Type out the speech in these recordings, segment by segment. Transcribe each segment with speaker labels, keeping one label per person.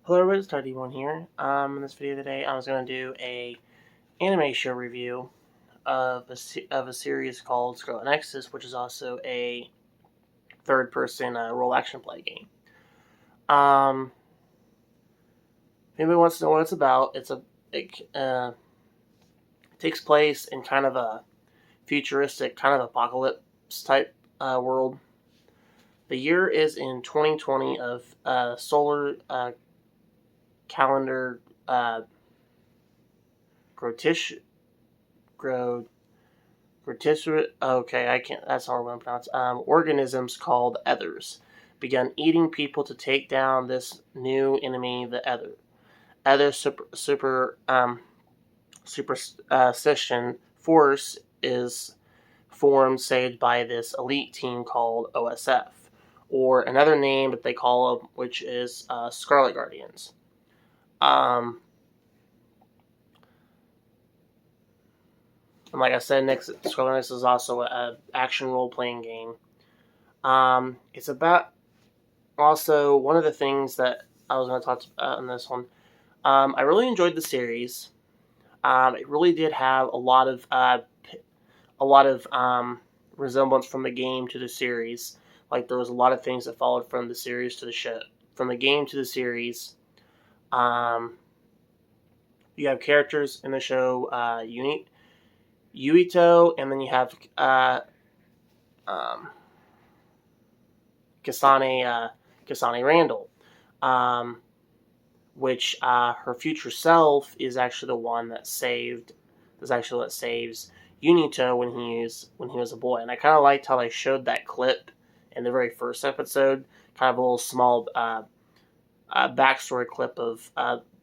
Speaker 1: Hello everybody, it's D1 here. In this video today, I was going to do a anime show review of a series called Scarlet Nexus, which is also a third-person role action play game. If anybody wants to know what it's about, it takes place in kind of a futuristic, kind of apocalypse type world. The year is in 2020 of solar calendar grotish okay, I can't, that's hard one to pronounce. Organisms called Ethers began eating people to take down this new enemy, the Ether. Ether superstition force is formed, saved by this elite team called OSF, or another name that they call them, which is Scarlet Guardians. And like I said, Scarlet Nexus is also an action role-playing game. It's about also one of the things that I was going to talk about in this one. I really enjoyed the series. It really did have a lot of resemblance from the game to the series. Like there was a lot of things that followed from the series to the show, from the game to the series. You have characters in the show, Yuito, and then you have Kasane Randall, which her future self is actually the one that saves Unito when he was a boy. And I kind of liked how they showed that clip in the very first episode, kind of a little small backstory clip of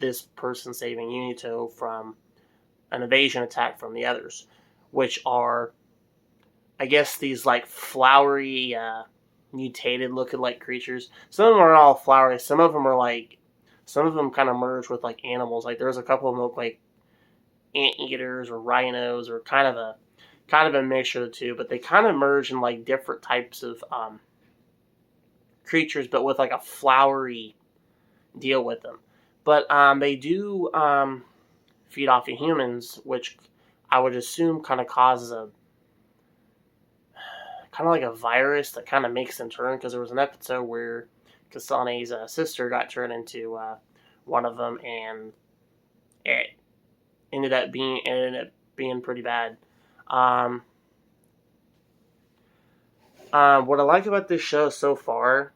Speaker 1: this person saving Unito from an invasion attack from the others, which are, I guess, these like flowery, mutated looking like creatures. Some of them are all flowery. Some of them kind of merge with like animals. Like there's a couple of them look like anteaters or rhinos or kind of a mixture of the two. But they kind of merge in like different types of creatures, but with like a flowery deal with them. But they do feed off of humans, which I would assume kind of causes a kind of like a virus that kind of makes them turn. Because there was an episode where Kasane's sister got turned into one of them, and it ended up being pretty bad. What I like about this show so far,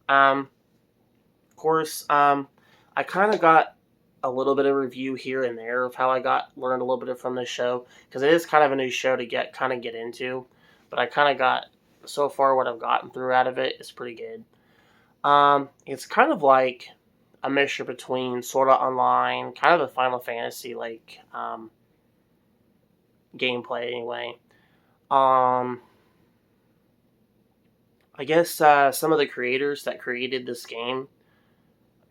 Speaker 1: of course, I kind of got a little bit of review here and there of how I learned a little bit from this show, because it is kind of a new show to get into, but I kind of got, so far what I've gotten through out of it is pretty good. It's kind of like a mixture between Sword Art Online, kind of a Final Fantasy like gameplay anyway. I guess some of the creators that created this game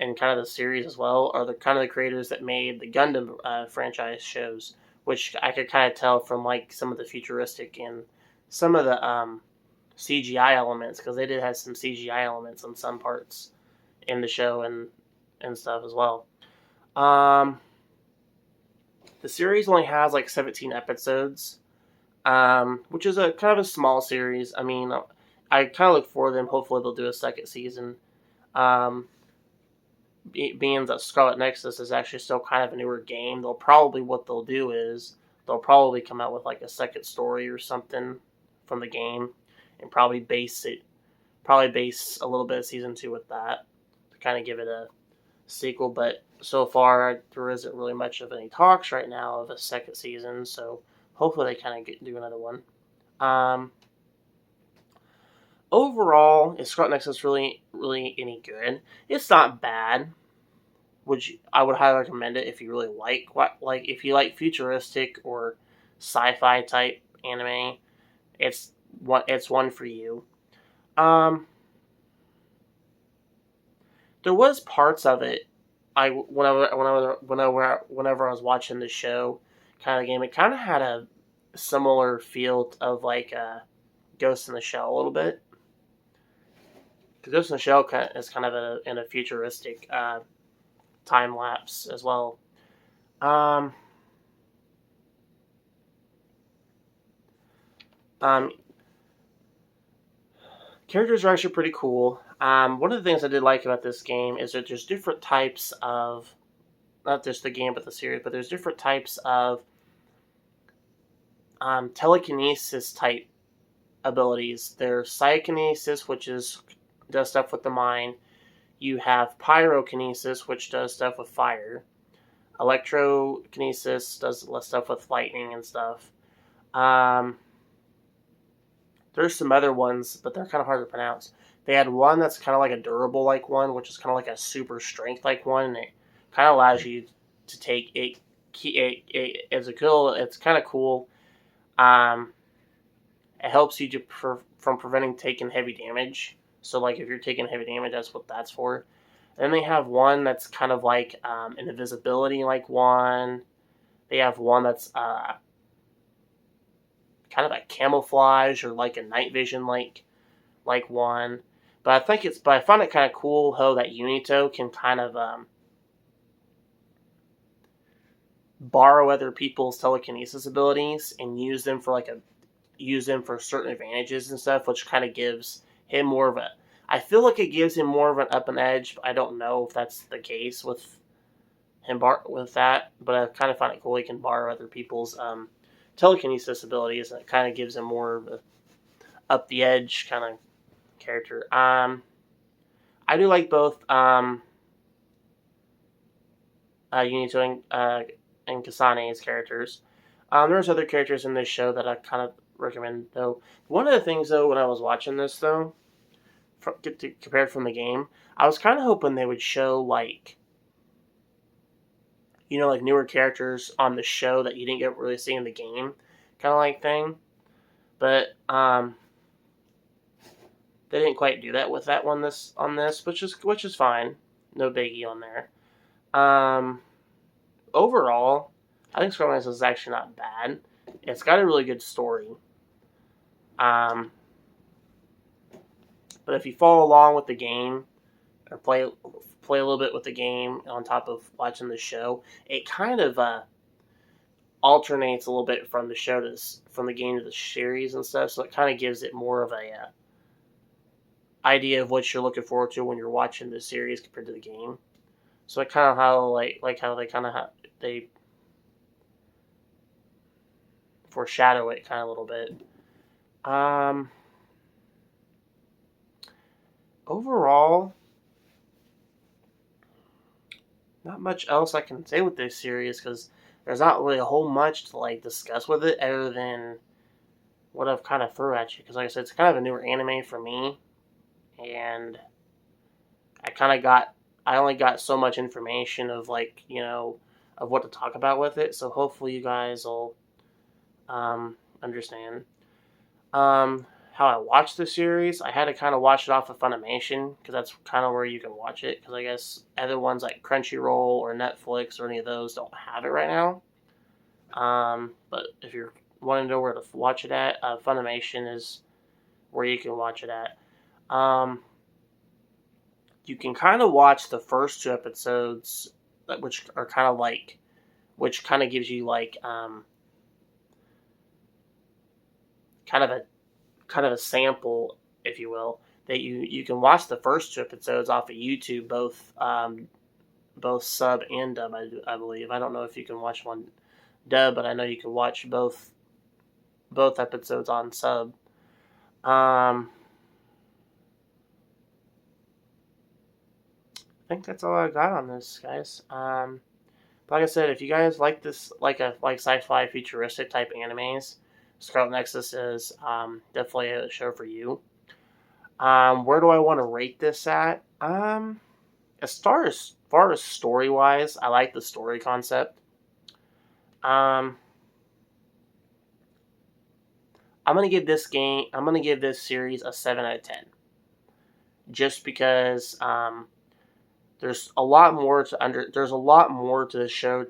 Speaker 1: and kind of the series as well are the kind of the creators that made the Gundam franchise shows, which I could kind of tell from like some of the futuristic and some of the CGI elements, because they did have some CGI elements on some parts in the show and stuff as well. The series only has like 17 episodes, which is a kind of a small series. I mean, I kind of look forward to them. Hopefully they'll do a second season. Being that Scarlet Nexus is actually still kind of a newer game, what they'll do is they'll probably come out with like a second story or something from the game, and probably base a little bit of season 2 with that to kind of give it a sequel. But so far there isn't really much of any talks right now of a second season, so hopefully they kind of do another one. Overall, is Scarlet Nexus really any good? It's not bad. I would highly recommend it if you really if you like futuristic or sci-fi type anime. It's one for you. There was parts of it. Whenever I was watching the show, kind of game, it kind of had a similar feel of like Ghost in the Shell a little bit. Because Ghost in the Shell is kind of in a futuristic time lapse as well. Um, um, Characters are actually pretty cool. One of the things I did like about this game is that there's different types of, not just the game but the series, but there's different types of telekinesis type abilities. There's psychokinesis, which does stuff with the mind. You have pyrokinesis, which does stuff with fire. Electrokinesis does less stuff with lightning and stuff. There's some other ones, but they're kind of hard to pronounce. They had one that's kind of like a durable like one, which is kind of like a super strength like one, and it kind of allows you to take it. As a kill, it's kind of cool. It helps you from preventing taking heavy damage. So, like, if you're taking heavy damage, that's what that's for. Then they have one that's kind of like an invisibility like one. They have one that's kind of a camouflage or like a night vision like one. But I find it kind of cool how that Unito can kind of borrow other people's telekinesis abilities and use them for certain advantages and stuff, which kind of gives him more of a. I feel like it gives him more of an up and edge. But I don't know if that's the case with him with that, but I kind of find it cool he can borrow other people's telekinesis abilities, and it kind of gives him more of a up the edge kind of character. I do like both Unito and Kasane's characters. There's other characters in this show that I kind of recommend, though. One of the things, though, when I was watching this, though, compared from the game, I was kind of hoping they would show, like, like newer characters on the show that you didn't get really see in the game, kind of like thing. But they didn't quite do that with that one on this, which is fine, no biggie on there. Overall, I think Scarlet is actually not bad. It's got a really good story. But if you follow along with the game or play a little bit with the game on top of watching the show, it kind of alternates a little bit from the game to the series and stuff. So it kind of gives it more of a idea of what you're looking forward to when you're watching the series compared to the game. So I kind of how how they foreshadow it kind of a little bit. Overall, not much else I can say with this series because there's not really a whole much to like discuss with it other than what I've kind of threw at you. Because like I said, it's kind of a newer anime for me, and I only got so much information of of what to talk about with it. So hopefully you guys will understand. How I watched the series, I had to kind of watch it off of Funimation because that's kind of where you can watch it. Because I guess other ones like Crunchyroll or Netflix or any of those don't have it right now. But if you're wanting to know where to watch it at, Funimation is where you can watch it at. You can kind of watch the first 2 episodes, which are kind of which kind of gives you kind of a sample, if you will, that you can watch the first 2 episodes off of YouTube, both sub and dub, I believe. I don't know if you can watch one dub, but I know you can watch both episodes on sub. I think that's all I got on this, guys. But like I said, if you guys like this, like sci-fi futuristic type animes, Scarlet Nexus is definitely a show for you. Where do I want to rate this at? As far as story wise, I like the story concept. I'm gonna give this series a 7 out of 10, just because there's a lot more to the show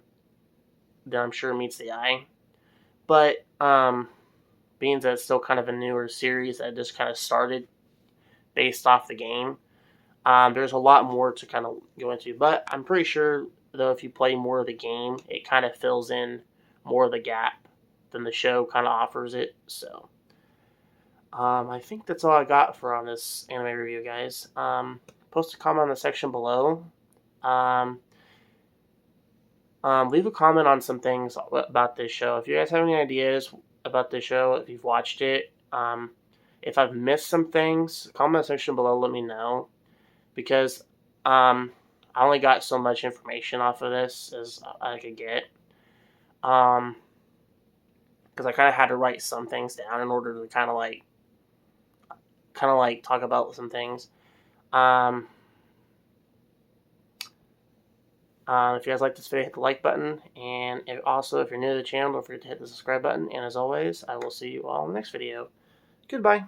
Speaker 1: that I'm sure meets the eye, but being that it's still kind of a newer series that just kind of started based off the game, There's a lot more to kind of go into, but I'm pretty sure though if you play more of the game, it kind of fills in more of the gap than the show kind of offers it. So I think that's all I got for on this anime review, guys. Post a comment in the section below. Um, leave a comment on some things about this show. If you guys have any ideas about this show, if you've watched it, if I've missed some things, comment section below. Let me know, because I only got so much information off of this as I could get. Because I kind of had to write some things down in order to kind of like talk about some things. If you guys like this video, hit the like button, and if you're new to the channel, don't forget to hit the subscribe button. And as always, I will see you all in the next video. Goodbye.